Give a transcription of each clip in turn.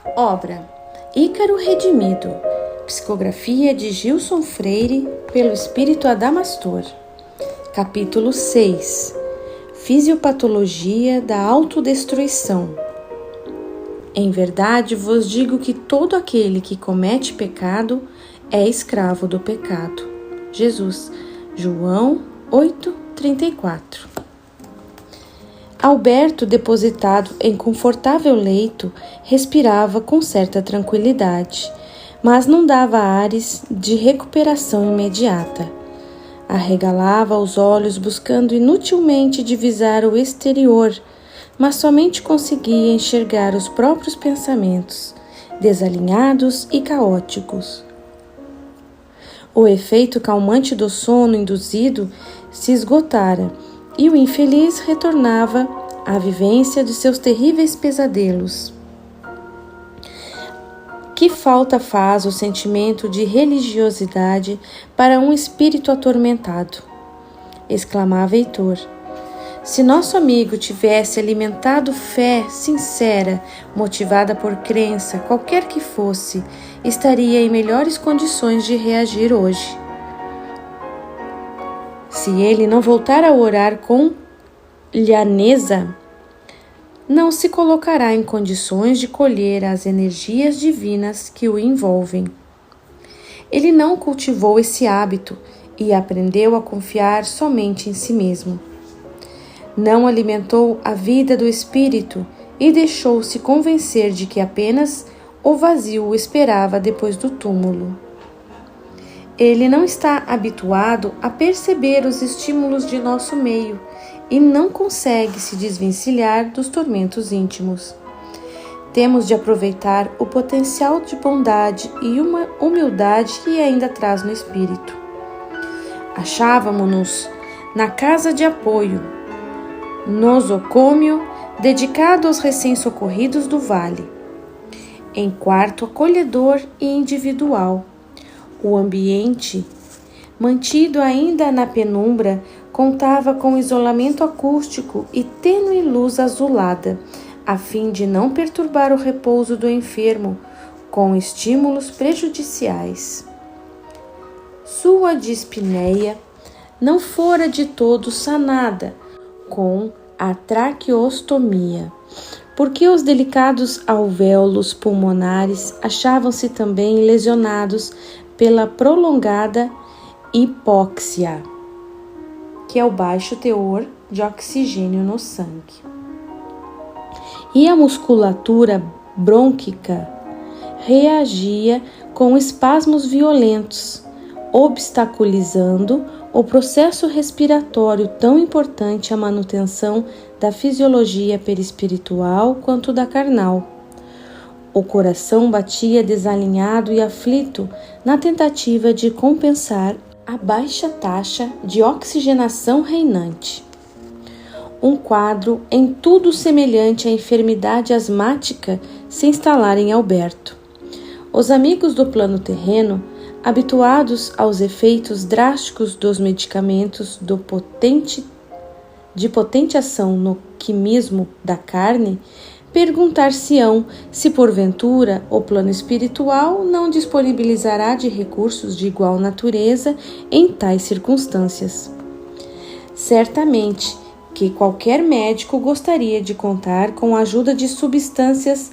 Obra Ícaro Redimido, psicografia de Gilson Freire, pelo Espírito Adamastor. Capítulo 6. Fisiopatologia da autodestruição. Em verdade vos digo que todo aquele que comete pecado é escravo do pecado. Jesus, João 8:34. Alberto, depositado em confortável leito, respirava com certa tranquilidade, mas não dava ares de recuperação imediata. Arregalava os olhos buscando inutilmente divisar o exterior, mas somente conseguia enxergar os próprios pensamentos, desalinhados e caóticos. O efeito calmante do sono induzido se esgotara e o infeliz retornava à vivência de seus terríveis pesadelos. Que falta faz o sentimento de religiosidade para um espírito atormentado? Exclamava Heitor. Se nosso amigo tivesse alimentado fé sincera, motivada por crença, qualquer que fosse, estaria em melhores condições de reagir hoje. Se ele não voltar a orar com lhaneza, não se colocará em condições de colher as energias divinas que o envolvem. Ele não cultivou esse hábito e aprendeu a confiar somente em si mesmo. Não alimentou a vida do espírito e deixou-se convencer de que apenas o vazio o esperava depois do túmulo. Ele não está habituado a perceber os estímulos de nosso meio e não consegue se desvencilhar dos tormentos íntimos. Temos de aproveitar o potencial de bondade e uma humildade que ainda traz no espírito. Achávamo-nos na casa de apoio, nosocômio, dedicado aos recém-socorridos do vale, em quarto acolhedor e individual. O ambiente, mantido ainda na penumbra, contava com isolamento acústico e tênue luz azulada, a fim de não perturbar o repouso do enfermo com estímulos prejudiciais. Sua dispneia não fora de todo sanada com a traqueostomia, porque os delicados alvéolos pulmonares achavam-se também lesionados pela prolongada hipóxia, que é o baixo teor de oxigênio no sangue. E a musculatura brônquica reagia com espasmos violentos, obstaculizando o processo respiratório tão importante à manutenção da fisiologia perispiritual quanto da carnal. O coração batia desalinhado e aflito na tentativa de compensar a baixa taxa de oxigenação reinante. Um quadro em tudo semelhante à enfermidade asmática se instalara em Alberto. Os amigos do plano terreno, habituados aos efeitos drásticos dos medicamentos de potente ação no quimismo da carne, perguntar-se-ão se porventura o plano espiritual não disponibilizará de recursos de igual natureza em tais circunstâncias. Certamente que qualquer médico gostaria de contar com a ajuda de substâncias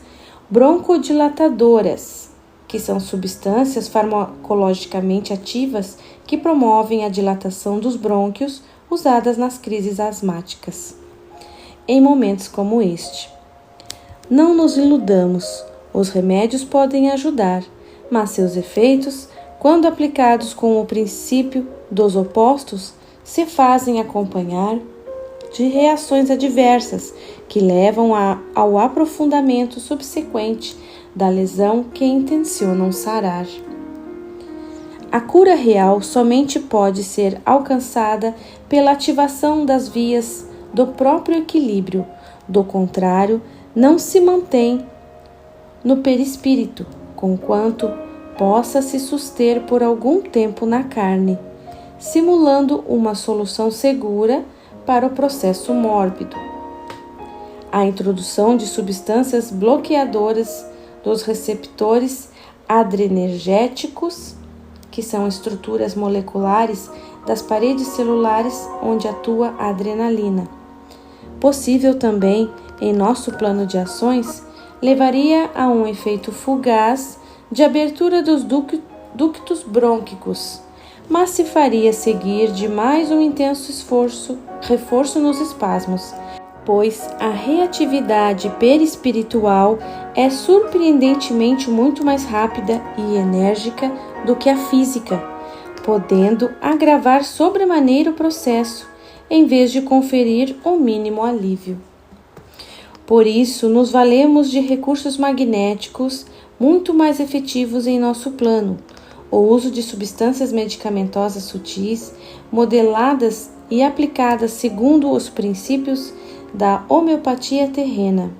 broncodilatadoras, que são substâncias farmacologicamente ativas que promovem a dilatação dos brônquios usadas nas crises asmáticas. Em momentos como este, não nos iludamos, os remédios podem ajudar, mas seus efeitos, quando aplicados com o princípio dos opostos, se fazem acompanhar de reações adversas que levam ao aprofundamento subsequente da lesão que intencionam sarar. A cura real somente pode ser alcançada pela ativação das vias do próprio equilíbrio, do contrário, não se mantém no perispírito, conquanto possa se suster por algum tempo na carne, simulando uma solução segura para o processo mórbido. A introdução de substâncias bloqueadoras dos receptores adrenérgicos, que são estruturas moleculares das paredes celulares onde atua a adrenalina. Possível também, em nosso plano de ações, levaria a um efeito fugaz de abertura dos ductos brônquicos, mas se faria seguir de mais um intenso reforço nos espasmos, pois a reatividade perispiritual é surpreendentemente muito mais rápida e enérgica do que a física, podendo agravar sobremaneira o processo, em vez de conferir o mínimo alívio. Por isso, nos valemos de recursos magnéticos muito mais efetivos em nosso plano, o uso de substâncias medicamentosas sutis, modeladas e aplicadas segundo os princípios da homeopatia terrena.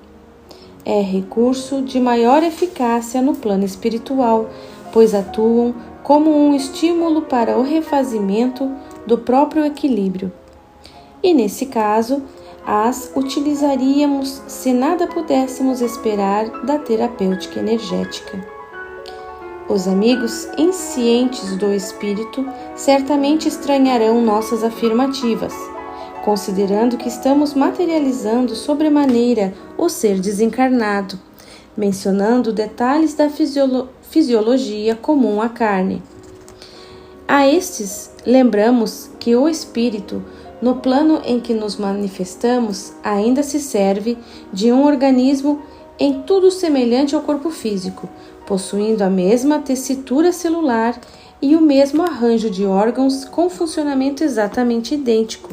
É recurso de maior eficácia no plano espiritual, pois atuam como um estímulo para o refazimento do próprio equilíbrio. E nesse caso, as utilizaríamos se nada pudéssemos esperar da terapêutica energética. Os amigos inscientes do espírito certamente estranharão nossas afirmativas, considerando que estamos materializando sobremaneira o ser desencarnado, mencionando detalhes da fisiologia comum à carne. A estes, lembramos que o espírito, no plano em que nos manifestamos, ainda se serve de um organismo em tudo semelhante ao corpo físico, possuindo a mesma tessitura celular e o mesmo arranjo de órgãos com funcionamento exatamente idêntico.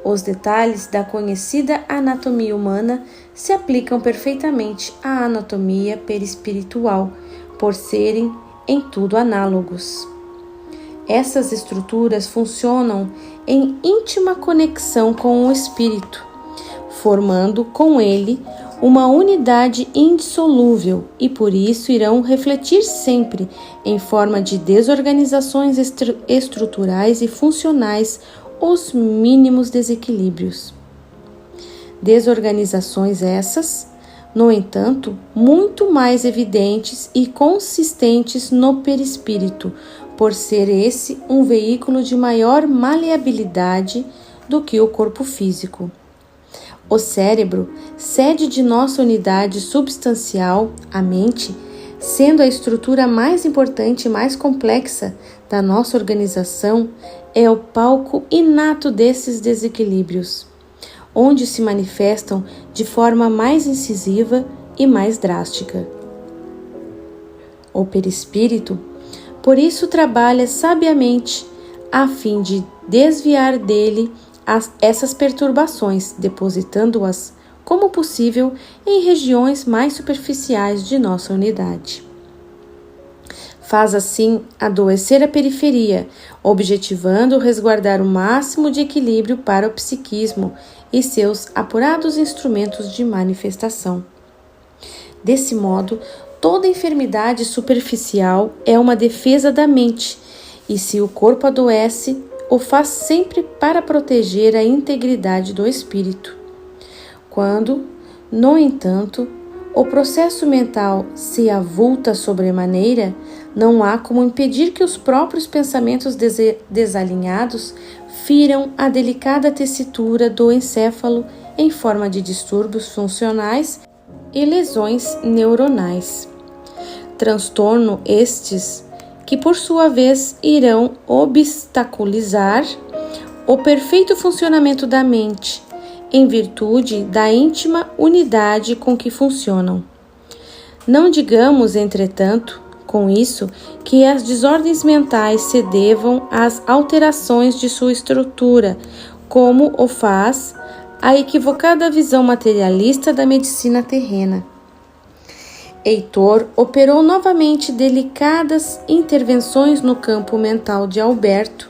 Os detalhes da conhecida anatomia humana se aplicam perfeitamente à anatomia perispiritual, por serem em tudo análogos. Essas estruturas funcionam em íntima conexão com o espírito, formando com ele uma unidade indissolúvel e por isso irão refletir sempre em forma de desorganizações estruturais e funcionais os mínimos desequilíbrios. Desorganizações essas, no entanto, muito mais evidentes e consistentes no perispírito, por ser esse um veículo de maior maleabilidade do que o corpo físico. O cérebro, sede de nossa unidade substancial, a mente, sendo a estrutura mais importante e mais complexa da nossa organização, é o palco inato desses desequilíbrios, onde se manifestam de forma mais incisiva e mais drástica. O perispírito, por isso, trabalha sabiamente a fim de desviar dele essas perturbações, depositando-as, como possível, em regiões mais superficiais de nossa unidade. Faz assim adoecer a periferia, objetivando resguardar o máximo de equilíbrio para o psiquismo e seus apurados instrumentos de manifestação. Desse modo, toda enfermidade superficial é uma defesa da mente, e se o corpo adoece, o faz sempre para proteger a integridade do espírito. Quando, no entanto, o processo mental se avulta sobremaneira, não há como impedir que os próprios pensamentos desalinhados firam a delicada tessitura do encéfalo em forma de distúrbios funcionais e lesões neuronais. Transtorno estes que, por sua vez, irão obstaculizar o perfeito funcionamento da mente, em virtude da íntima unidade com que funcionam. Não digamos, entretanto, com isso, que as desordens mentais se devam às alterações de sua estrutura, como o faz a equivocada visão materialista da medicina terrena. Heitor operou novamente delicadas intervenções no campo mental de Alberto,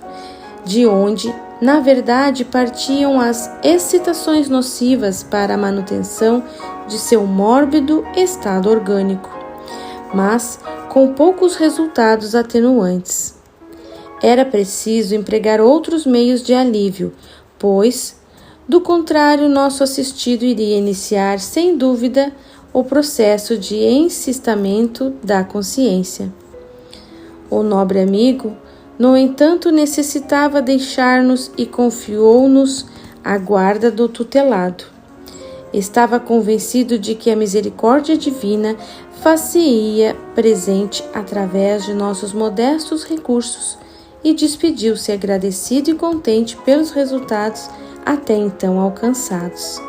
de onde, na verdade, partiam as excitações nocivas para a manutenção de seu mórbido estado orgânico, mas com poucos resultados atenuantes. Era preciso empregar outros meios de alívio, pois, do contrário, nosso assistido iria iniciar, sem dúvida, o processo de encistamento da consciência. O nobre amigo, no entanto, necessitava deixar-nos e confiou-nos a guarda do tutelado. Estava convencido de que a misericórdia divina far-se-ia presente através de nossos modestos recursos e despediu-se agradecido e contente pelos resultados até então alcançados.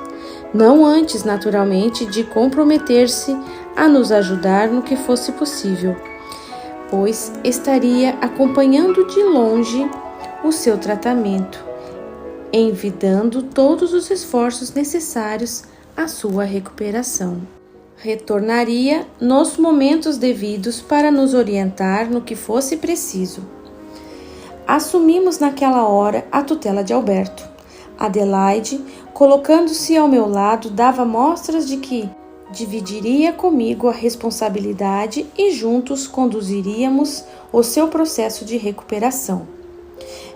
Não antes, naturalmente, de comprometer-se a nos ajudar no que fosse possível, pois estaria acompanhando de longe o seu tratamento, envidando todos os esforços necessários à sua recuperação. Retornaria nos momentos devidos para nos orientar no que fosse preciso. Assumimos naquela hora a tutela de Alberto. Adelaide, colocando-se ao meu lado, dava mostras de que dividiria comigo a responsabilidade e juntos conduziríamos o seu processo de recuperação.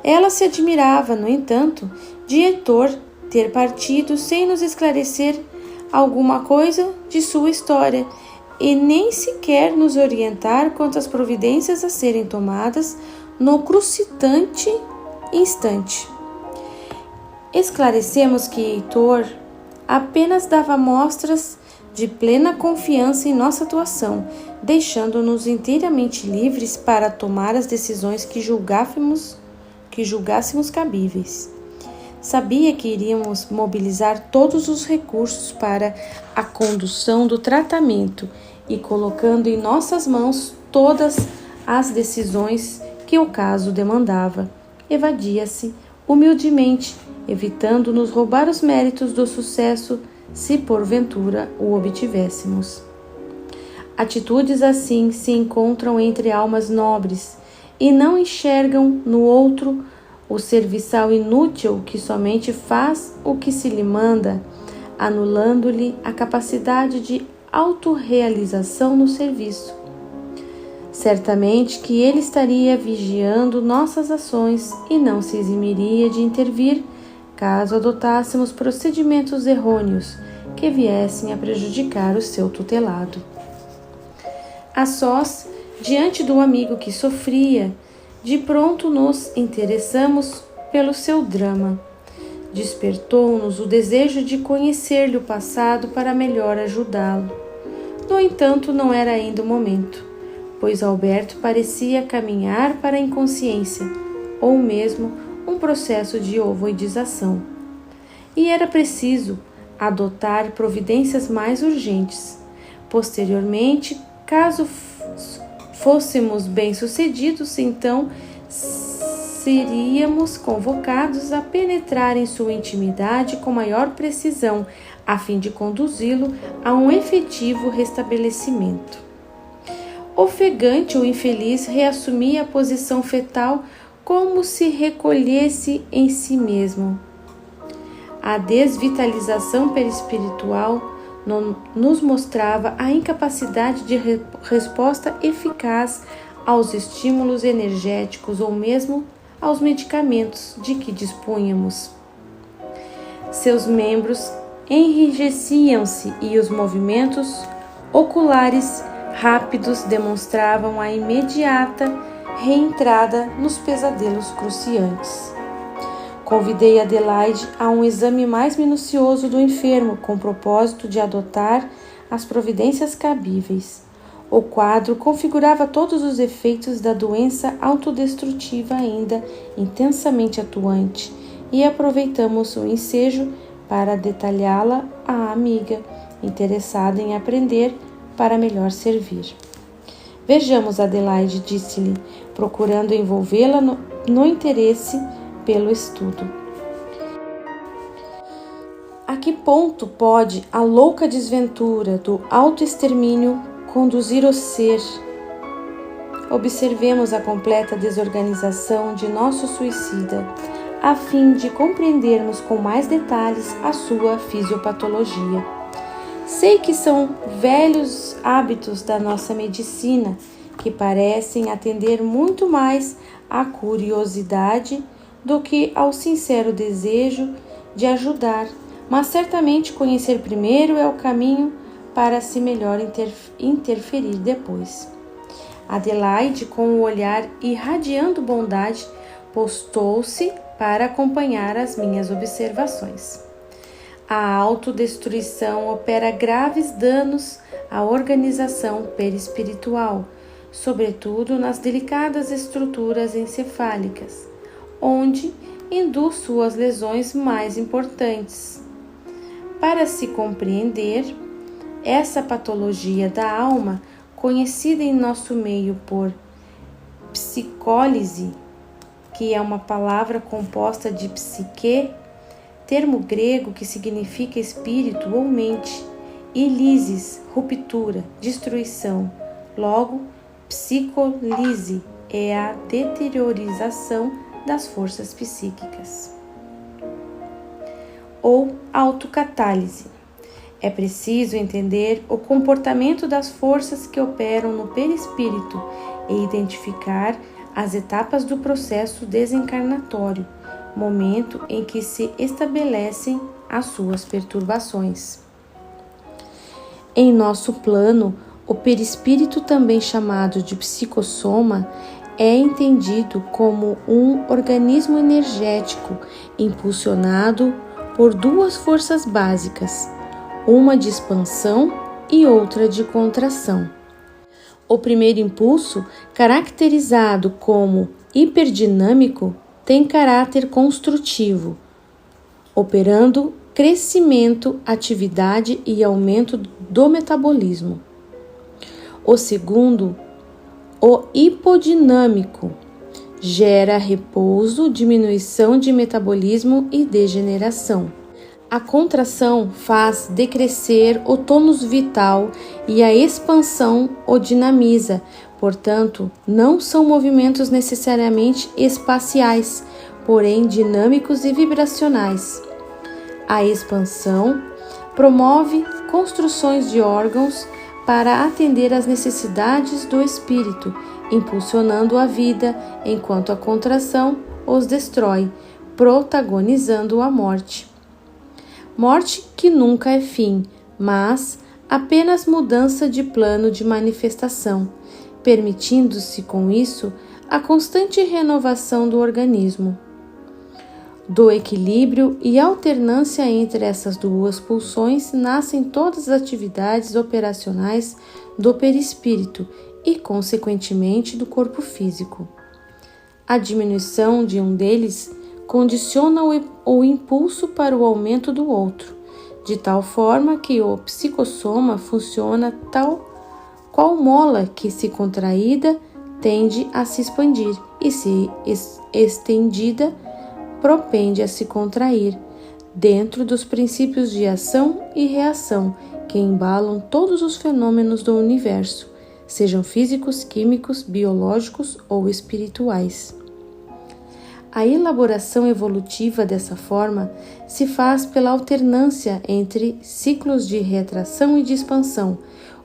Ela se admirava, no entanto, de Heitor ter partido sem nos esclarecer alguma coisa de sua história e nem sequer nos orientar quanto às providências a serem tomadas no cruciante instante. Esclarecemos que Heitor apenas dava mostras de plena confiança em nossa atuação, deixando-nos inteiramente livres para tomar as decisões que julgássemos cabíveis. Sabia que iríamos mobilizar todos os recursos para a condução do tratamento e colocando em nossas mãos todas as decisões que o caso demandava. Evadia-se humildemente, evitando nos roubar os méritos do sucesso se porventura o obtivéssemos. Atitudes assim se encontram entre almas nobres e não enxergam no outro o serviçal inútil que somente faz o que se lhe manda, anulando-lhe a capacidade de autorrealização no serviço. Certamente que ele estaria vigiando nossas ações e não se eximiria de intervir caso adotássemos procedimentos errôneos que viessem a prejudicar o seu tutelado. A sós, diante do amigo que sofria, de pronto nos interessamos pelo seu drama. Despertou-nos o desejo de conhecer-lhe o passado para melhor ajudá-lo. No entanto, não era ainda o momento, pois Alberto parecia caminhar para a inconsciência, ou mesmo um processo de ovoidização. E era preciso adotar providências mais urgentes. Posteriormente, caso fôssemos bem-sucedidos, então seríamos convocados a penetrar em sua intimidade com maior precisão, a fim de conduzi-lo a um efetivo restabelecimento. Ofegante, o infeliz reassumia a posição fetal como se recolhesse em si mesmo. A desvitalização perispiritual nos mostrava a incapacidade de resposta eficaz aos estímulos energéticos ou mesmo aos medicamentos de que dispunhamos. Seus membros enrijeciam-se e os movimentos oculares rápidos demonstravam a imediata reentrada nos pesadelos cruciantes. Convidei Adelaide a um exame mais minucioso do enfermo, com o propósito de adotar as providências cabíveis. O quadro configurava todos os efeitos da doença autodestrutiva ainda intensamente atuante, e aproveitamos o ensejo para detalhá-la à amiga, interessada em aprender para melhor servir. Vejamos, Adelaide, disse-lhe, procurando envolvê-la no interesse pelo estudo. A que ponto pode a louca desventura do autoextermínio conduzir o ser? Observemos a completa desorganização de nosso suicida, a fim de compreendermos com mais detalhes a sua fisiopatologia. Sei que são velhos hábitos da nossa medicina que parecem atender muito mais à curiosidade do que ao sincero desejo de ajudar, mas certamente conhecer primeiro é o caminho para se melhor interferir depois. Adelaide, com o olhar irradiando bondade, postou-se para acompanhar as minhas observações. A autodestruição opera graves danos à organização perispiritual, sobretudo nas delicadas estruturas encefálicas, onde induz suas lesões mais importantes. Para se compreender, essa patologia da alma, conhecida em nosso meio por psicólise, que é uma palavra composta de psique, termo grego que significa espírito ou mente, e lisis, ruptura, destruição. Logo, psicolise é a deteriorização das forças psíquicas. Ou autocatálise. É preciso entender o comportamento das forças que operam no perispírito e identificar as etapas do processo desencarnatório, momento em que se estabelecem as suas perturbações. Em nosso plano, o perispírito, também chamado de psicossoma, é entendido como um organismo energético impulsionado por duas forças básicas, uma de expansão e outra de contração. O primeiro impulso, caracterizado como hiperdinâmico, tem caráter construtivo, operando crescimento, atividade e aumento do metabolismo. O segundo, o hipodinâmico, gera repouso, diminuição de metabolismo e degeneração. A contração faz decrescer o tônus vital e a expansão o dinamiza. Portanto, não são movimentos necessariamente espaciais, porém dinâmicos e vibracionais. A expansão promove construções de órgãos para atender às necessidades do espírito, impulsionando a vida, enquanto a contração os destrói, protagonizando a morte. Morte que nunca é fim, mas apenas mudança de plano de manifestação, permitindo-se com isso a constante renovação do organismo. Do equilíbrio e alternância entre essas duas pulsões nascem todas as atividades operacionais do perispírito e, consequentemente, do corpo físico. A diminuição de um deles condiciona o impulso para o aumento do outro, de tal forma que o psicossoma funciona tal qual mola que, se contraída, tende a se expandir e, se estendida, propende a se contrair, dentro dos princípios de ação e reação que embalam todos os fenômenos do universo, sejam físicos, químicos, biológicos ou espirituais. A elaboração evolutiva dessa forma se faz pela alternância entre ciclos de retração e de expansão,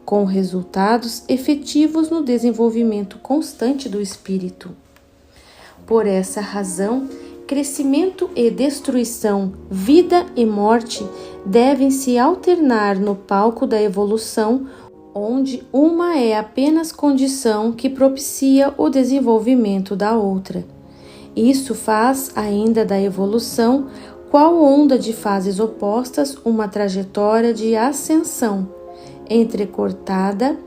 com resultados efetivos no desenvolvimento constante do espírito. Por essa razão, crescimento e destruição, vida e morte devem se alternar no palco da evolução, onde uma é apenas condição que propicia o desenvolvimento da outra. Isso faz ainda da evolução, qual onda de fases opostas, uma trajetória de ascensão, entrecortada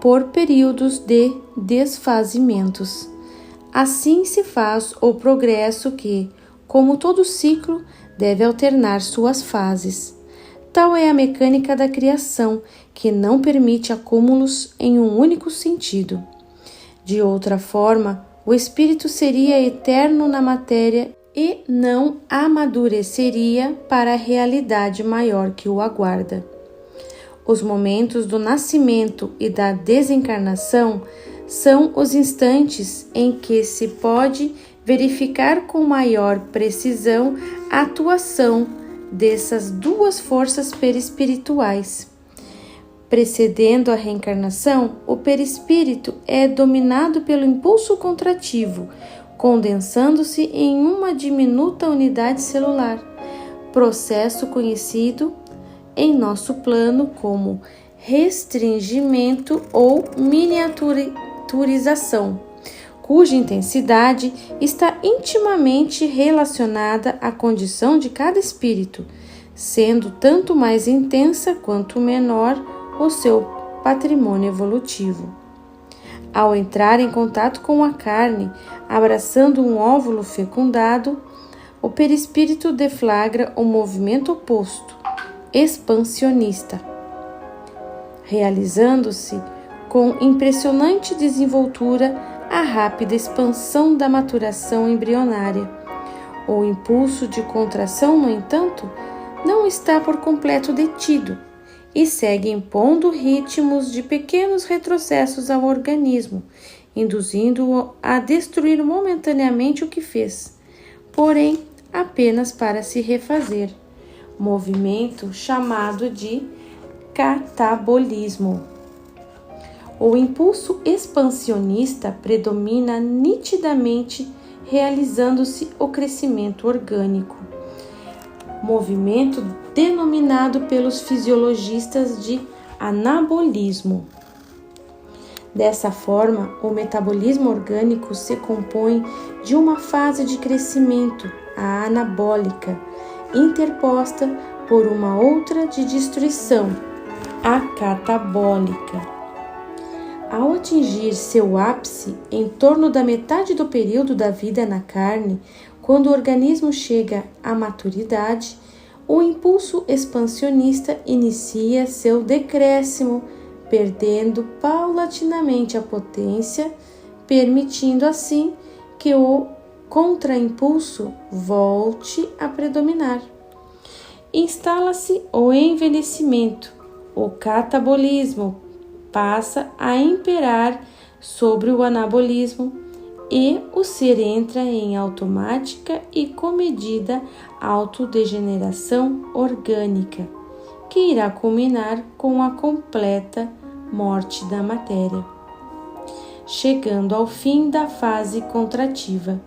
por períodos de desfazimentos. Assim se faz o progresso que, como todo ciclo, deve alternar suas fases. Tal é a mecânica da criação, que não permite acúmulos em um único sentido. De outra forma, o espírito seria eterno na matéria e não amadureceria para a realidade maior que o aguarda. Os momentos do nascimento e da desencarnação são os instantes em que se pode verificar com maior precisão a atuação dessas duas forças perispirituais. Precedendo a reencarnação, o perispírito é dominado pelo impulso contrativo, condensando-se em uma diminuta unidade celular, processo conhecido em nosso plano como restringimento ou miniaturização, cuja intensidade está intimamente relacionada à condição de cada espírito, sendo tanto mais intensa quanto menor o seu patrimônio evolutivo. Ao entrar em contato com a carne, abraçando um óvulo fecundado, o perispírito deflagra o movimento oposto, expansionista, realizando-se com impressionante desenvoltura a rápida expansão da maturação embrionária. O impulso de contração, no entanto, não está por completo detido e segue impondo ritmos de pequenos retrocessos ao organismo, induzindo-o a destruir momentaneamente o que fez, porém apenas para se refazer, movimento chamado de catabolismo. O impulso expansionista predomina nitidamente, realizando-se o crescimento orgânico, movimento denominado pelos fisiologistas de anabolismo. Dessa forma, o metabolismo orgânico se compõe de uma fase de crescimento, a anabólica, interposta por uma outra de destruição, a catabólica. Ao atingir seu ápice em torno da metade do período da vida na carne, quando o organismo chega à maturidade, o impulso expansionista inicia seu decréscimo, perdendo paulatinamente a potência, permitindo assim que o contraimpulso volte a predominar. Instala-se o envelhecimento, o catabolismo passa a imperar sobre o anabolismo e o ser entra em automática e comedida autodegeneração orgânica, que irá culminar com a completa morte da matéria. Chegando ao fim da fase contrativa,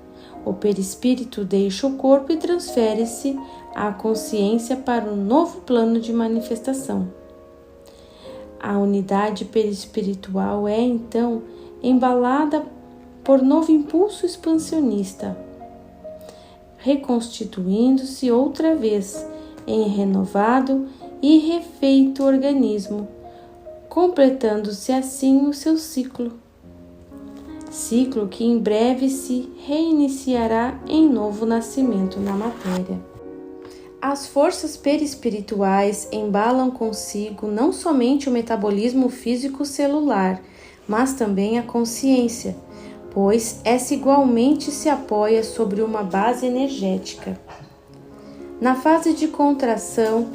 o perispírito deixa o corpo e transfere-se a consciência para um novo plano de manifestação. A unidade perispiritual é, então, embalada por novo impulso expansionista, reconstituindo-se outra vez em renovado e refeito organismo, completando-se assim o seu ciclo que em breve se reiniciará em novo nascimento na matéria. As forças perispirituais embalam consigo não somente o metabolismo físico celular, mas também a consciência, pois essa igualmente se apoia sobre uma base energética. Na fase de contração,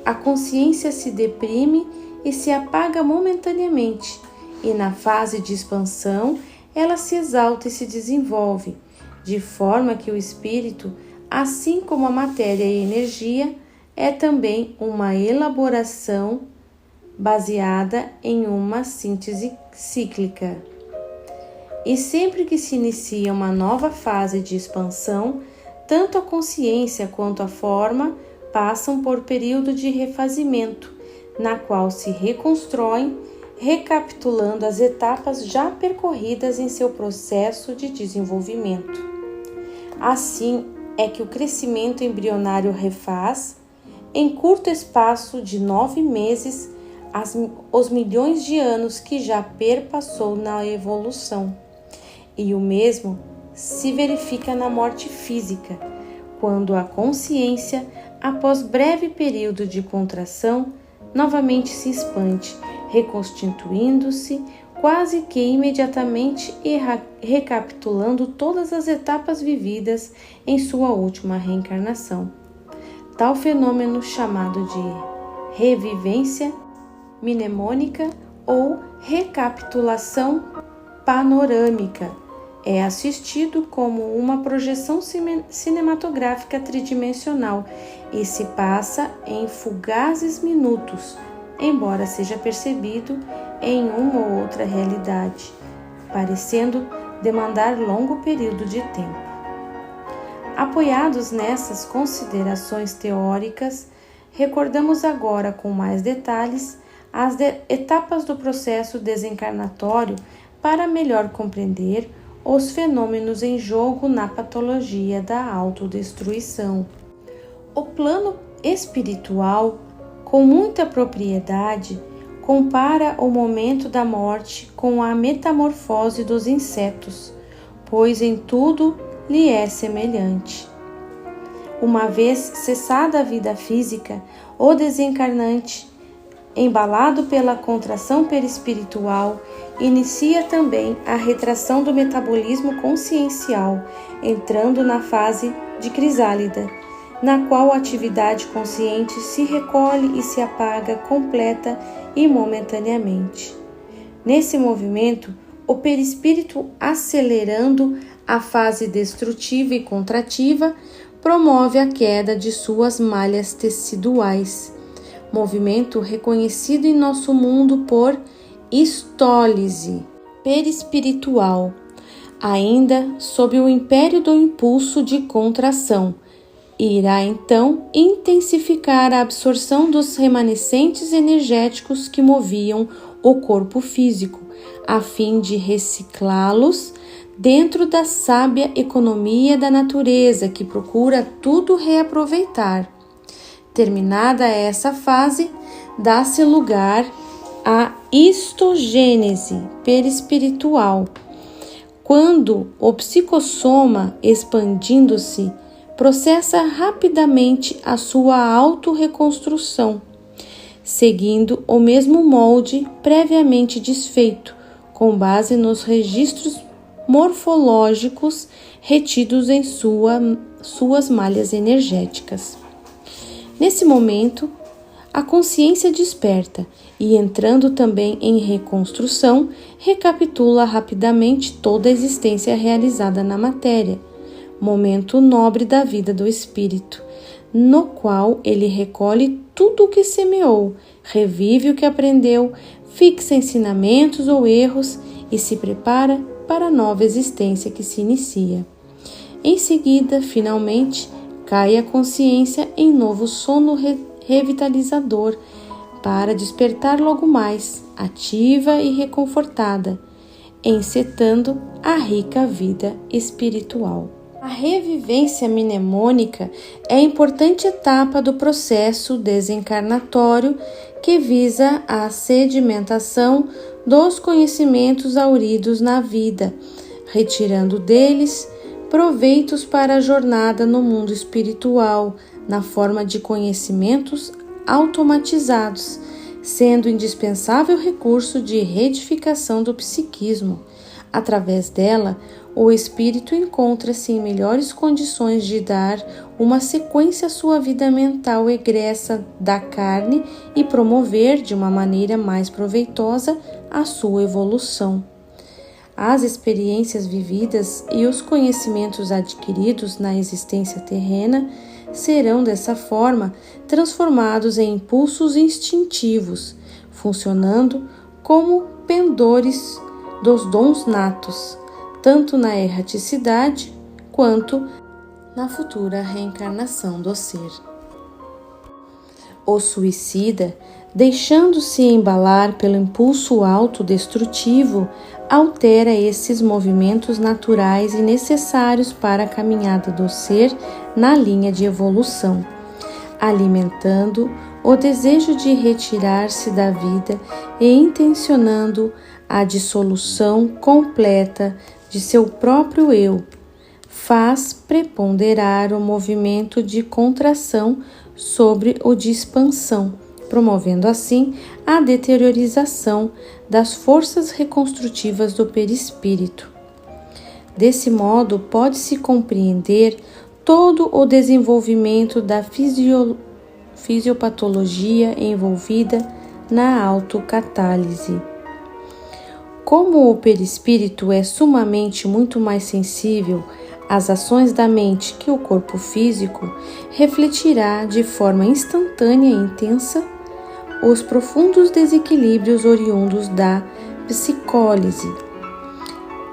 a consciência se deprime e se apaga momentaneamente, e na fase de expansão, ela se exalta e se desenvolve, de forma que o espírito, assim como a matéria e a energia, é também uma elaboração baseada em uma síntese cíclica. E sempre que se inicia uma nova fase de expansão, tanto a consciência quanto a forma passam por período de refazimento, na qual se reconstroem, recapitulando as etapas já percorridas em seu processo de desenvolvimento. Assim é que o crescimento embrionário refaz, em curto espaço de 9 meses, os milhões de anos que já perpassou na evolução. E o mesmo se verifica na morte física, quando a consciência, após breve período de contração, novamente se expande, reconstituindo-se quase que imediatamente e recapitulando todas as etapas vividas em sua última reencarnação. Tal fenômeno, chamado de revivência mnemônica ou recapitulação panorâmica, é assistido como uma projeção cinematográfica tridimensional e se passa em fugazes minutos, embora seja percebido em uma ou outra realidade, parecendo demandar longo período de tempo. Apoiados nessas considerações teóricas, recordamos agora com mais detalhes as etapas do processo desencarnatório para melhor compreender os fenômenos em jogo na patologia da autodestruição. O plano espiritual, com muita propriedade, compara o momento da morte com a metamorfose dos insetos, pois em tudo lhe é semelhante. Uma vez cessada a vida física, o desencarnante, embalado pela contração perispiritual, inicia também a retração do metabolismo consciencial, entrando na fase de crisálida, na qual a atividade consciente se recolhe e se apaga completa e momentaneamente. Nesse movimento, o perispírito, acelerando a fase destrutiva e contrativa, promove a queda de suas malhas teciduais, movimento reconhecido em nosso mundo por histólise perispiritual, ainda sob o império do impulso de contração. Irá então intensificar a absorção dos remanescentes energéticos que moviam o corpo físico, a fim de reciclá-los dentro da sábia economia da natureza que procura tudo reaproveitar. Terminada essa fase, dá-se lugar à histogênese perispiritual, quando o psicossoma, expandindo-se, processa rapidamente a sua autorreconstrução, seguindo o mesmo molde previamente desfeito, com base nos registros morfológicos retidos em suas malhas energéticas. Nesse momento, a consciência desperta e, entrando também em reconstrução, recapitula rapidamente toda a existência realizada na matéria, momento nobre da vida do espírito, no qual ele recolhe tudo o que semeou, revive o que aprendeu, fixa ensinamentos ou erros e se prepara para a nova existência que se inicia. Em seguida, finalmente, cai a consciência em novo sono revitalizador para despertar logo mais, ativa e reconfortada, encetando a rica vida espiritual. A revivência mnemônica é importante etapa do processo desencarnatório que visa a sedimentação dos conhecimentos hauridos na vida, retirando deles proveitos para a jornada no mundo espiritual, na forma de conhecimentos automatizados, sendo indispensável recurso de retificação do psiquismo. Através dela, o espírito encontra-se em melhores condições de dar uma sequência à sua vida mental egressa da carne e promover de uma maneira mais proveitosa a sua evolução. As experiências vividas e os conhecimentos adquiridos na existência terrena serão, dessa forma, transformados em impulsos instintivos, funcionando como pendores dos dons natos, tanto na erraticidade quanto na futura reencarnação do ser. O suicida, deixando-se embalar pelo impulso autodestrutivo, altera esses movimentos naturais e necessários para a caminhada do ser na linha de evolução, alimentando o desejo de retirar-se da vida e intencionando a dissolução completa de seu próprio eu, faz preponderar o movimento de contração sobre o de expansão, promovendo assim a deteriorização das forças reconstrutivas do perispírito. Desse modo, pode-se compreender todo o desenvolvimento da fisiopatologia envolvida na autocatálise. Como o perispírito é sumamente muito mais sensível às ações da mente que o corpo físico, refletirá de forma instantânea e intensa os profundos desequilíbrios oriundos da psicólise,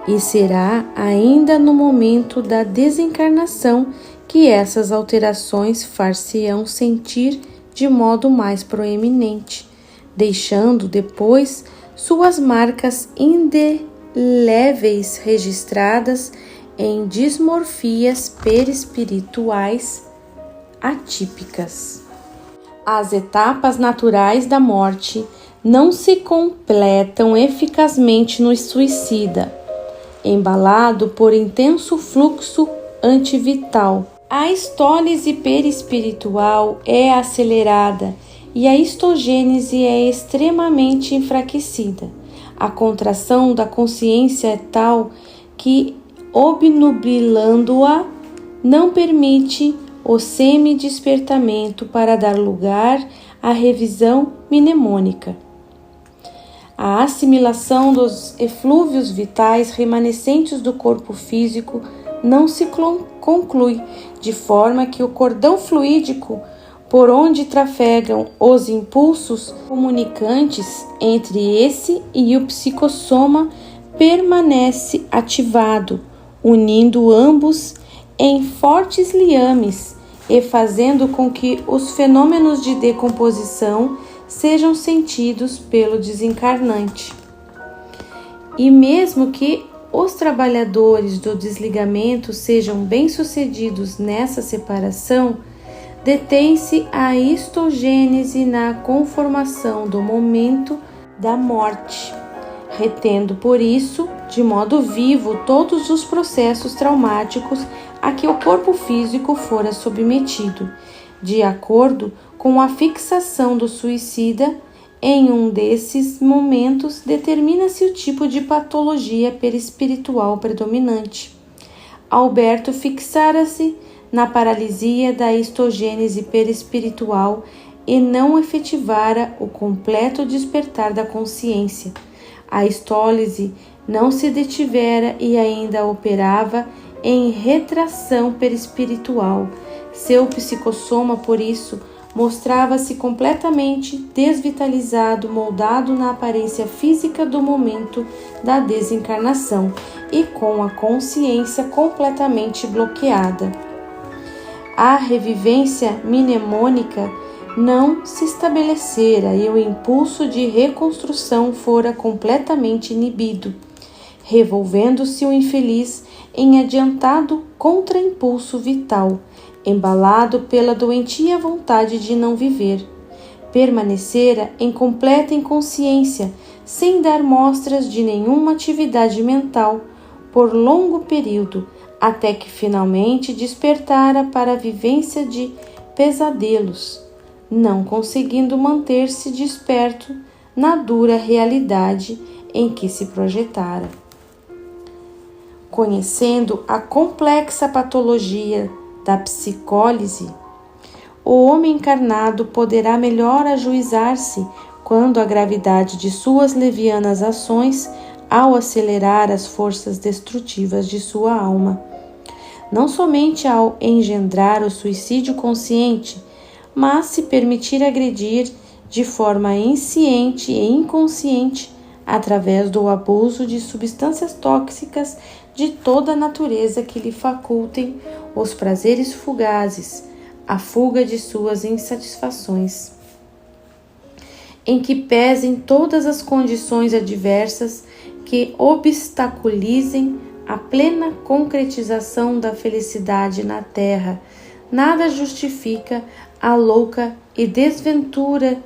e será ainda no momento da desencarnação que essas alterações far-se-ão sentir de modo mais proeminente, deixando depois suas marcas indeléveis registradas em dismorfias perispirituais atípicas. As etapas naturais da morte não se completam eficazmente no suicida, embalado por intenso fluxo antivital. A estólise perispiritual é acelerada e a histogênese é extremamente enfraquecida. A contração da consciência é tal que, obnubilando-a, não permite o semi-despertamento para dar lugar à revisão mnemônica. A assimilação dos eflúvios vitais remanescentes do corpo físico não se conclui, de forma que o cordão fluídico por onde trafegam os impulsos comunicantes entre esse e o psicossoma permanece ativado, unindo ambos em fortes liames e fazendo com que os fenômenos de decomposição sejam sentidos pelo desencarnante. E mesmo que os trabalhadores do desligamento sejam bem-sucedidos nessa separação, detém-se a histogênese na conformação do momento da morte, retendo por isso, de modo vivo, todos os processos traumáticos a que o corpo físico fora submetido, de acordo com a fixação do suicida. Em um desses momentos, determina-se o tipo de patologia perispiritual predominante. Alberto fixara-se na paralisia da histogênese perispiritual e não efetivara o completo despertar da consciência. A estólise não se detivera e ainda operava em retração perispiritual. Seu psicossoma, por isso, mostrava-se completamente desvitalizado, moldado na aparência física do momento da desencarnação e com a consciência completamente bloqueada. A revivência mnemônica não se estabelecera e o impulso de reconstrução fora completamente inibido, revolvendo-se o infeliz em adiantado contraimpulso vital, embalado pela doentia vontade de não viver. Permanecera em completa inconsciência, sem dar mostras de nenhuma atividade mental, por longo período, até que finalmente despertara para a vivência de pesadelos, não conseguindo manter-se desperto na dura realidade em que se projetara. Conhecendo a complexa patologia da psicólise, o homem encarnado poderá melhor ajuizar-se quando a gravidade de suas levianas ações ao acelerar as forças destrutivas de sua alma, não somente ao engendrar o suicídio consciente, mas se permitir agredir de forma insciente e inconsciente através do abuso de substâncias tóxicas de toda a natureza que lhe facultem os prazeres fugazes, a fuga de suas insatisfações, em que pesem todas as condições adversas que obstaculizem a plena concretização da felicidade na terra. Nada justifica a louca e desventura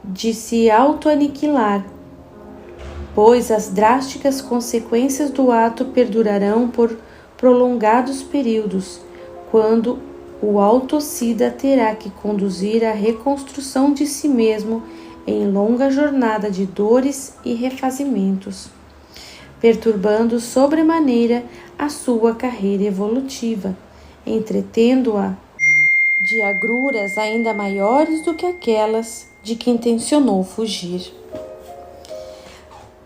de se auto-aniquilar, pois as drásticas consequências do ato perdurarão por prolongados períodos, quando o autocida terá que conduzir à reconstrução de si mesmo em longa jornada de dores e refazimentos, perturbando sobremaneira a sua carreira evolutiva, entretendo-a de agruras ainda maiores do que aquelas de que intencionou fugir.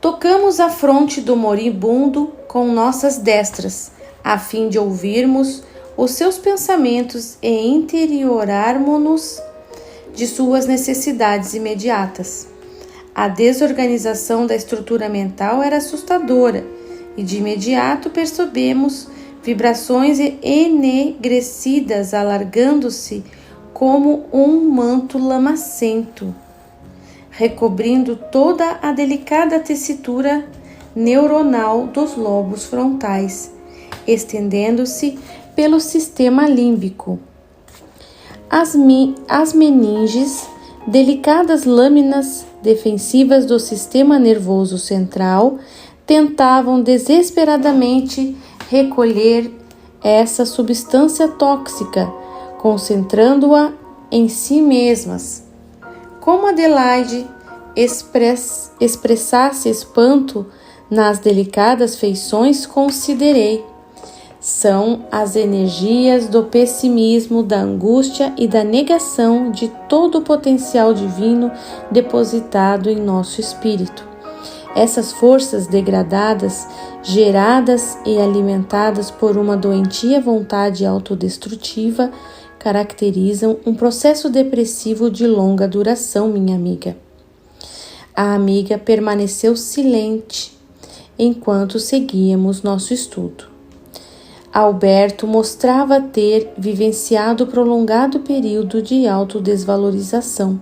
Tocamos a fronte do moribundo com nossas destras, a fim de ouvirmos os seus pensamentos e interiorarmos-nos de suas necessidades imediatas. A desorganização da estrutura mental era assustadora e de imediato percebemos vibrações enegrecidas alargando-se como um manto lamacento, recobrindo toda a delicada tessitura neuronal dos lobos frontais, estendendo-se pelo sistema límbico. As meninges, delicadas lâminas defensivas do sistema nervoso central, tentavam desesperadamente recolher essa substância tóxica, concentrando-a em si mesmas. Como Adelaide expressasse espanto nas delicadas feições, considerei: são as energias do pessimismo, da angústia e da negação de todo o potencial divino depositado em nosso espírito. Essas forças degradadas, geradas e alimentadas por uma doentia vontade autodestrutiva, caracterizam um processo depressivo de longa duração, minha amiga. A amiga permaneceu silente enquanto seguíamos nosso estudo. Alberto mostrava ter vivenciado prolongado período de autodesvalorização,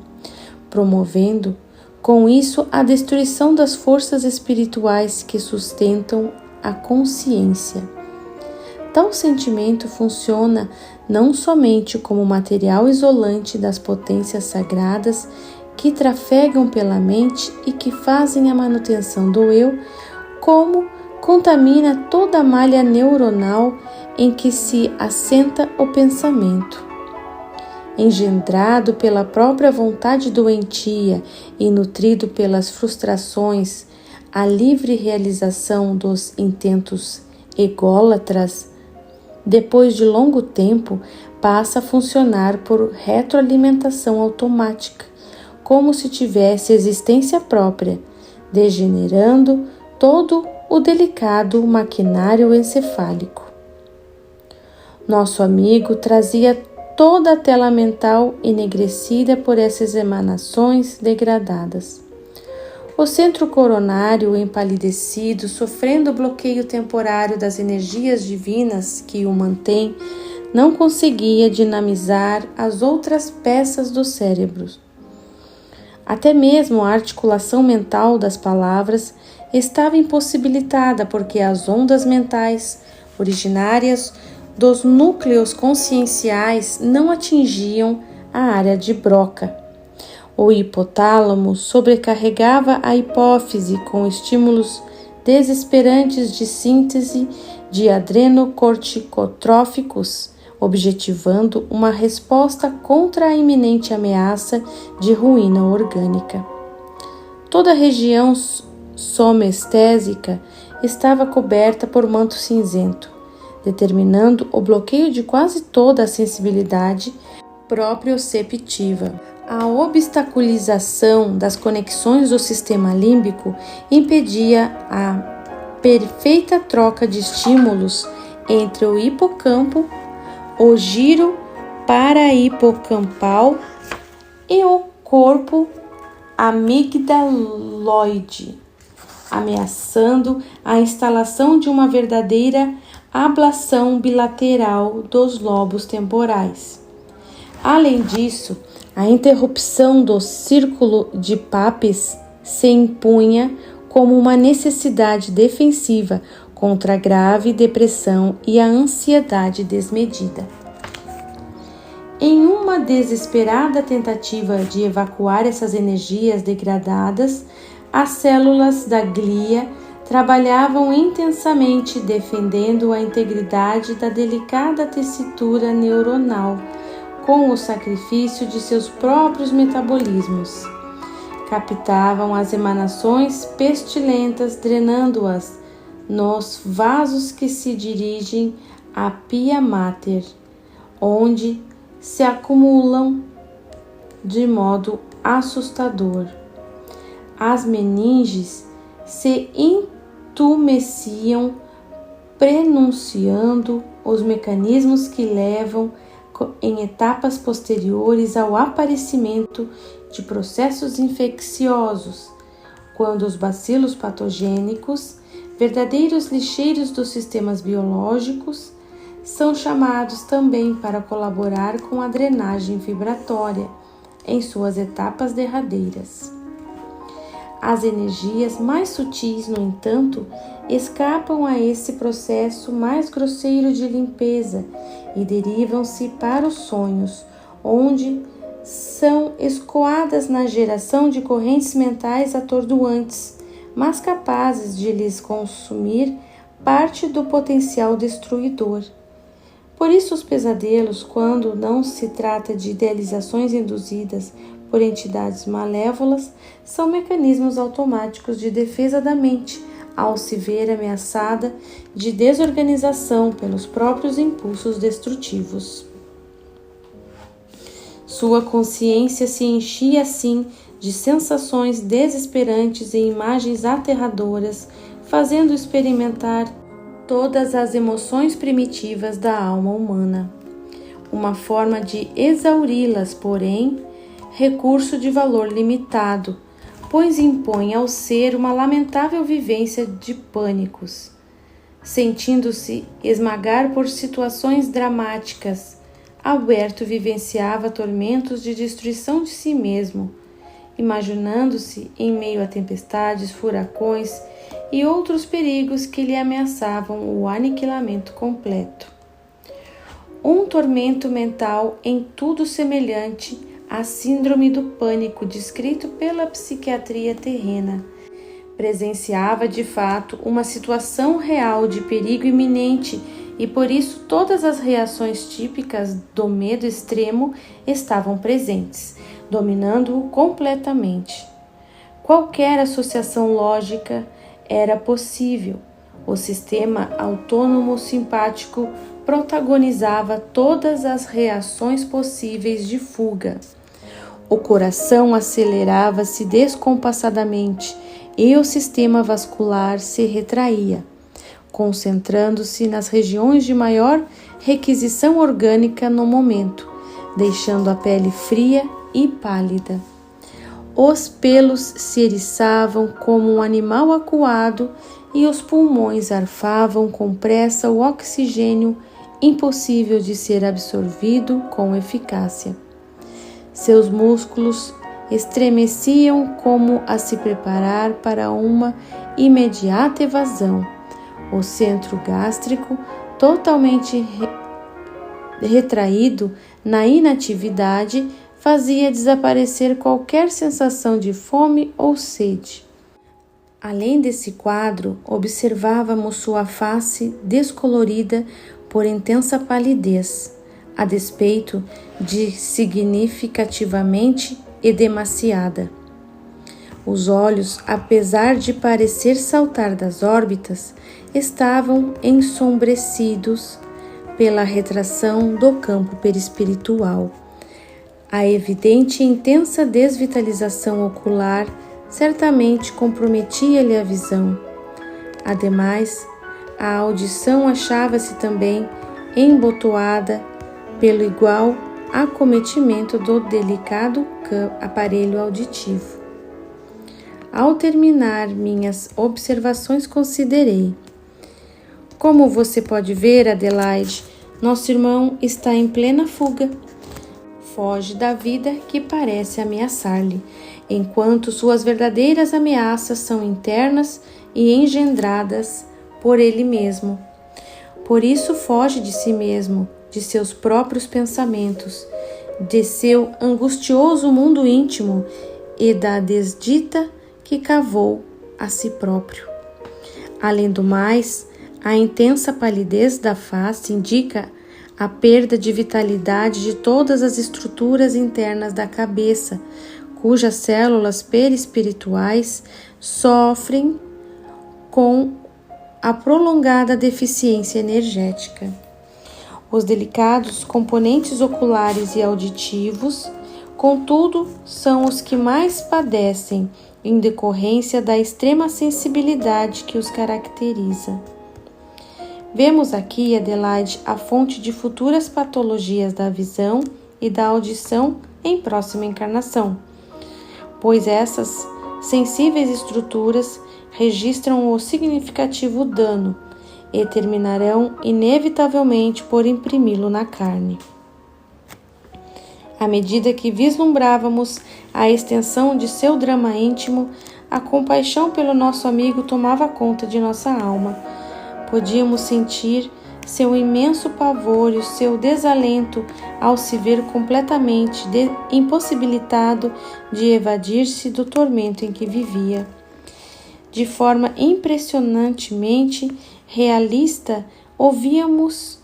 promovendo com isso a destruição das forças espirituais que sustentam a consciência. Tal sentimento funciona não somente como material isolante das potências sagradas que trafegam pela mente e que fazem a manutenção do eu, como contamina toda a malha neuronal em que se assenta o pensamento. Engendrado pela própria vontade doentia e nutrido pelas frustrações, a livre realização dos intentos ególatras, depois de longo tempo, passa a funcionar por retroalimentação automática, como se tivesse existência própria, degenerando todo o delicado maquinário encefálico. Nosso amigo trazia toda a tela mental enegrecida por essas emanações degradadas. O centro coronário empalidecido, sofrendo o bloqueio temporário das energias divinas que o mantém, não conseguia dinamizar as outras peças do cérebro. Até mesmo a articulação mental das palavras estava impossibilitada porque as ondas mentais, originárias dos núcleos conscienciais, não atingiam a área de Broca. O hipotálamo sobrecarregava a hipófise com estímulos desesperantes de síntese de adrenocorticotróficos, objetivando uma resposta contra a iminente ameaça de ruína orgânica. Toda a região somestésica estava coberta por manto cinzento, determinando o bloqueio de quase toda a sensibilidade proprioceptiva. A obstaculização das conexões do sistema límbico impedia a perfeita troca de estímulos entre o hipocampo, o giro parahipocampal e o corpo amigdaloide, ameaçando a instalação de uma verdadeira ablação bilateral dos lobos temporais. Além disso, a interrupção do círculo de Papez se impunha como uma necessidade defensiva contra a grave depressão e a ansiedade desmedida. Em uma desesperada tentativa de evacuar essas energias degradadas, as células da glia trabalhavam intensamente defendendo a integridade da delicada tessitura neuronal, com o sacrifício de seus próprios metabolismos. Captavam as emanações pestilentas, drenando-as nos vasos que se dirigem à pia mater, onde se acumulam de modo assustador. As meninges se entumeciam, prenunciando os mecanismos que levam em etapas posteriores ao aparecimento de processos infecciosos, quando os bacilos patogênicos, verdadeiros lixeiros dos sistemas biológicos, são chamados também para colaborar com a drenagem vibratória em suas etapas derradeiras. As energias mais sutis, no entanto, escapam a esse processo mais grosseiro de limpeza e derivam-se para os sonhos, onde são escoadas na geração de correntes mentais atordoantes, mas capazes de lhes consumir parte do potencial destruidor. Por isso, os pesadelos, quando não se trata de idealizações induzidas por entidades malévolas, são mecanismos automáticos de defesa da mente, ao se ver ameaçada de desorganização pelos próprios impulsos destrutivos. Sua consciência se enchia assim de sensações desesperantes e imagens aterradoras, fazendo experimentar todas as emoções primitivas da alma humana. Uma forma de exauri-las, porém, recurso de valor limitado, pois impõe ao ser uma lamentável vivência de pânicos. Sentindo-se esmagar por situações dramáticas, Alberto vivenciava tormentos de destruição de si mesmo, imaginando-se em meio a tempestades, furacões e outros perigos que lhe ameaçavam o aniquilamento completo. Um tormento mental em tudo semelhante à síndrome do pânico descrito pela psiquiatria terrena. Presenciava de fato uma situação real de perigo iminente e por isso todas as reações típicas do medo extremo estavam presentes, dominando-o completamente. Qualquer associação lógica era possível. O sistema autônomo simpático protagonizava todas as reações possíveis de fuga. O coração acelerava-se descompassadamente e o sistema vascular se retraía, concentrando-se nas regiões de maior requisição orgânica no momento, deixando a pele fria e pálida. Os pelos se eriçavam como um animal acuado e os pulmões arfavam com pressa o oxigênio impossível de ser absorvido com eficácia. Seus músculos estremeciam como a se preparar para uma imediata evasão. O centro gástrico, totalmente retraído na inatividade, fazia desaparecer qualquer sensação de fome ou sede. Além desse quadro, observávamos sua face descolorida por intensa palidez, a despeito de significativamente edemaciada. Os olhos, apesar de parecer saltar das órbitas, estavam ensombrecidos pela retração do campo perispiritual. A evidente e intensa desvitalização ocular certamente comprometia-lhe a visão. Ademais, a audição achava-se também embotoada pelo igual acometimento do delicado aparelho auditivo. Ao terminar minhas observações, considerei: como você pode ver, Adelaide, nosso irmão está em plena fuga. Foge da vida que parece ameaçar-lhe, enquanto suas verdadeiras ameaças são internas e engendradas por ele mesmo. Por isso foge de si mesmo, de seus próprios pensamentos, de seu angustioso mundo íntimo e da desdita que cavou a si próprio. Além do mais, a intensa palidez da face indica a perda de vitalidade de todas as estruturas internas da cabeça, cujas células perispirituais sofrem com a prolongada deficiência energética. Os delicados componentes oculares e auditivos, contudo, são os que mais padecem em decorrência da extrema sensibilidade que os caracteriza. Vemos aqui, Adelaide, a fonte de futuras patologias da visão e da audição em próxima encarnação, pois essas sensíveis estruturas registram o significativo dano e terminarão inevitavelmente por imprimi-lo na carne. À medida que vislumbrávamos a extensão de seu drama íntimo, a compaixão pelo nosso amigo tomava conta de nossa alma. Podíamos sentir seu imenso pavor e o seu desalento ao se ver completamente impossibilitado de evadir-se do tormento em que vivia. De forma impressionantemente realista, ouvíamos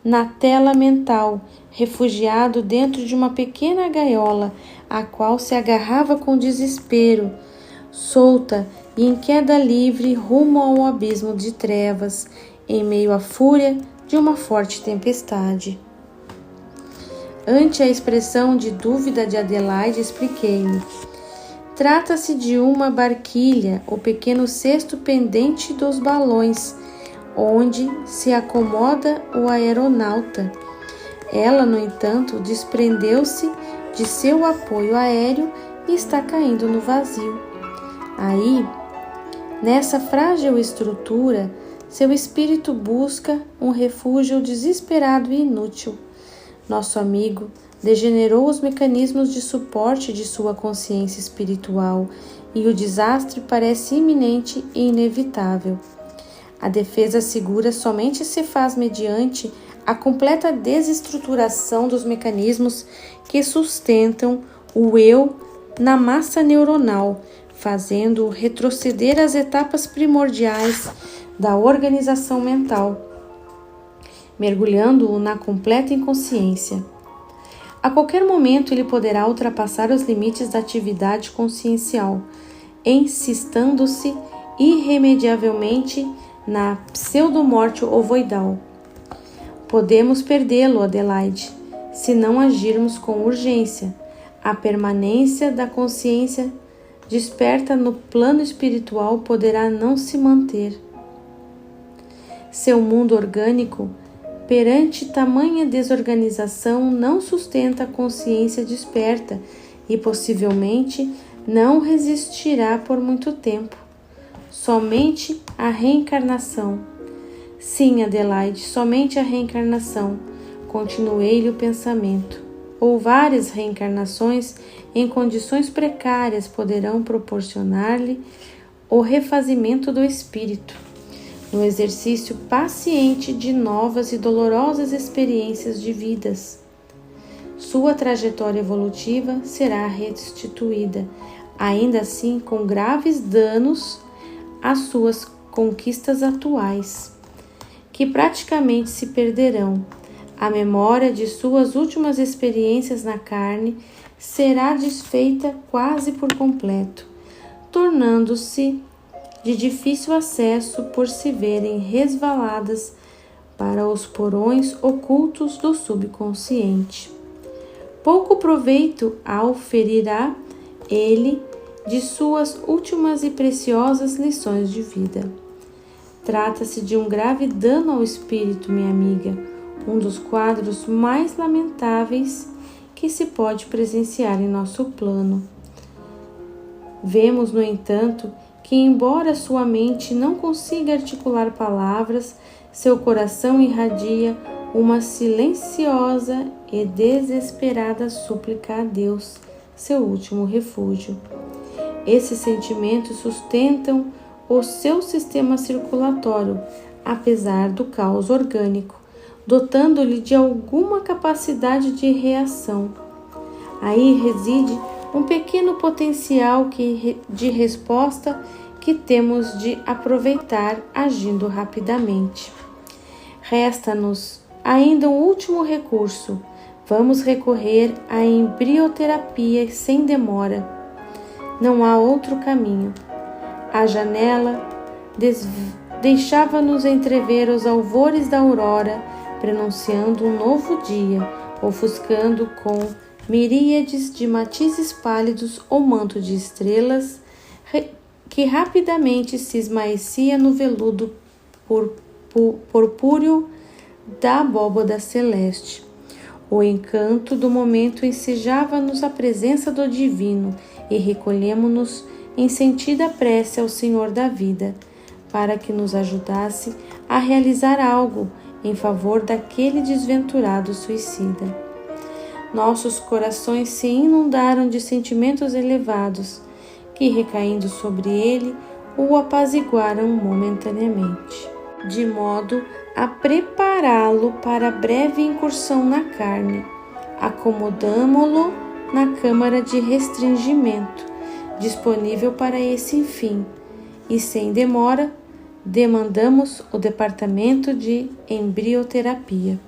na tela mental, refugiado dentro de uma pequena gaiola, a qual se agarrava com desespero, solta e em queda livre rumo ao abismo de trevas, em meio à fúria de uma forte tempestade. Ante a expressão de dúvida de Adelaide, expliquei-lhe. Trata-se de uma barquilha, o pequeno cesto pendente dos balões, onde se acomoda o aeronauta. Ela, no entanto, desprendeu-se de seu apoio aéreo e está caindo no vazio. Aí, nessa frágil estrutura, seu espírito busca um refúgio desesperado e inútil. Nosso amigo degenerou os mecanismos de suporte de sua consciência espiritual e o desastre parece iminente e inevitável. A defesa segura somente se faz mediante a completa desestruturação dos mecanismos que sustentam o eu na massa neuronal, fazendo-o retroceder às etapas primordiais da organização mental, mergulhando-o na completa inconsciência. A qualquer momento ele poderá ultrapassar os limites da atividade consciencial, encistando-se irremediavelmente na pseudomorte ovoidal. Podemos perdê-lo, Adelaide, se não agirmos com urgência. A permanência da consciência desperta no plano espiritual poderá não se manter. Seu mundo orgânico, perante tamanha desorganização, não sustenta a consciência desperta e possivelmente não resistirá por muito tempo. Somente a reencarnação. Sim, Adelaide, somente a reencarnação. Continuei-lhe o pensamento. Ou várias reencarnações em condições precárias poderão proporcionar-lhe o refazimento do espírito, no exercício paciente de novas e dolorosas experiências de vidas. Sua trajetória evolutiva será restituída, ainda assim com graves danos às suas conquistas atuais, que praticamente se perderão. A memória de suas últimas experiências na carne será desfeita quase por completo, tornando-se de difícil acesso por se verem resvaladas para os porões ocultos do subconsciente. Pouco proveito auferirá ele de suas últimas e preciosas lições de vida. Trata-se de um grave dano ao espírito, minha amiga, um dos quadros mais lamentáveis que se pode presenciar em nosso plano. Vemos, no entanto, que, embora sua mente não consiga articular palavras, seu coração irradia uma silenciosa e desesperada súplica a Deus, seu último refúgio. Esses sentimentos sustentam o seu sistema circulatório, apesar do caos orgânico, dotando-lhe de alguma capacidade de reação. Aí reside um pequeno potencial de resposta que temos de aproveitar agindo rapidamente. Resta-nos ainda um último recurso. Vamos recorrer à embrioterapia sem demora. Não há outro caminho. A janela deixava-nos entrever os alvores da aurora, prenunciando um novo dia, ofuscando com miríades de matizes pálidos o manto de estrelas que rapidamente se esmaecia no veludo purpúreo da abóbada celeste. O encanto do momento ensejava-nos a presença do divino e recolhemo-nos em sentida prece ao Senhor da vida, para que nos ajudasse a realizar algo em favor daquele desventurado suicida. Nossos corações se inundaram de sentimentos elevados que, recaindo sobre ele, o apaziguaram momentaneamente, de modo a prepará-lo para a breve incursão na carne. Acomodamo-lo na câmara de restringimento, disponível para esse fim, e sem demora, demandamos o departamento de embrioterapia.